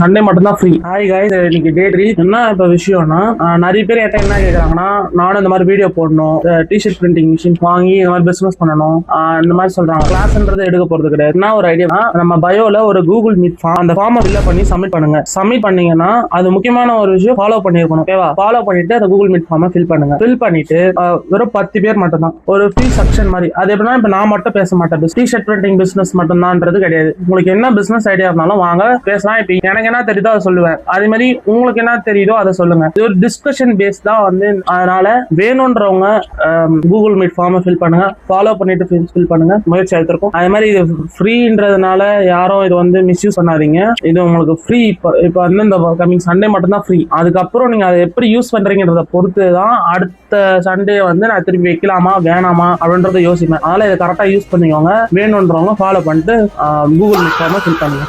Sunday மட்டும் தான் free. Hi guys, இன்னைக்கு டே 3. என்ன இப்போ விஷயம்னா, நிறைய பேர் என்கிட்ட என்ன கேட்குறாங்கன்னா, நானும் இந்த மாதிரி வீடியோ போடணும், டிஷர்ட் பிரிண்டிங் மிஷின் வாங்கி இந்த மாதிரி பிசினஸ் பண்ணணும், இந்த மாதிரி சொல்றாங்க. கிளாஸ்ன்றது எடுக்க போறது கிடையாது. என்ன ஒரு ஐடியா, நம்ம பயோல ஒரு கூகுள் மீட் ஃபார்ம், அந்த ஃபார்மை ஃபில் பண்ணி சப்மிட் பண்ணுங்க. சப்மிட் பண்ணீங்கன்னா அது முக்கியமான ஒரு விஷயம் ஃபாலோ பண்ணிருக்கணும். ஓகேவா? ஃபாலோ பண்ணிட்டு அந்த கூகுள் மீட் ஃபார்மை ஃபில் பண்ணுங்க. ஃபில் பண்ணிட்டு வெறும் 10 பேர் மட்டும் தான், ஒரு ஃப்ரீ செக்ஷன் மாதிரி. அது எப்படின்னா, இப்போ நான் மட்டும் பேச மாட்டேன், டிஷர்ட் பிரிண்டிங் பிசினஸ் மட்டும் தான்ன்றது கிடையாது. உங்களுக்கு என்ன பிசினஸ் ஐடியா இருந்தாலும் வாங்க பேசலாம். இப்போ எனக்கு என்ன தெரியுதோ அதை சொல்லுவேன், அதே மாதிரி உங்களுக்கு என்ன தெரியுதோ அதை சொல்லுங்க. இது ஒரு டிஸ்கஷன் பேஸ் தான் வந்து. அதனால வேணும்ன்றவங்க கூகுள் மீட் ஃபார்மை ஃபில் பண்ணுங்க, ஃபாலோ பண்ணிட்டு ஃபில் பண்ணுங்க. முயற்சி எடுத்திருக்கோம். அதே மாதிரி இது ஃப்ரீன்றதுனால யாரும் இது வந்து மிஸ்யூஸ் பண்ணாதீங்க. இது உங்களுக்கு ஃப்ரீ. இப்போ வந்து இந்த கமிங் சண்டே மட்டும் தான் ஃப்ரீ. அதுக்கப்புறம் நீங்க அதை எப்படி யூஸ் பண்றீங்கன்றத பொறுத்து தான் அடுத்த சண்டே வந்து நான் திருப்பி வைக்கலாமா வேணாமா அப்படின்றத யோசிப்பேன். அதனால இதை கரெக்டா யூஸ் பண்ணிக்கோங்க. வேணும்ன்றவங்க ஃபாலோ பண்ணிட்டு கூகுள் மீட் ஃபார்மை ஃபில் பண்ணுங்க.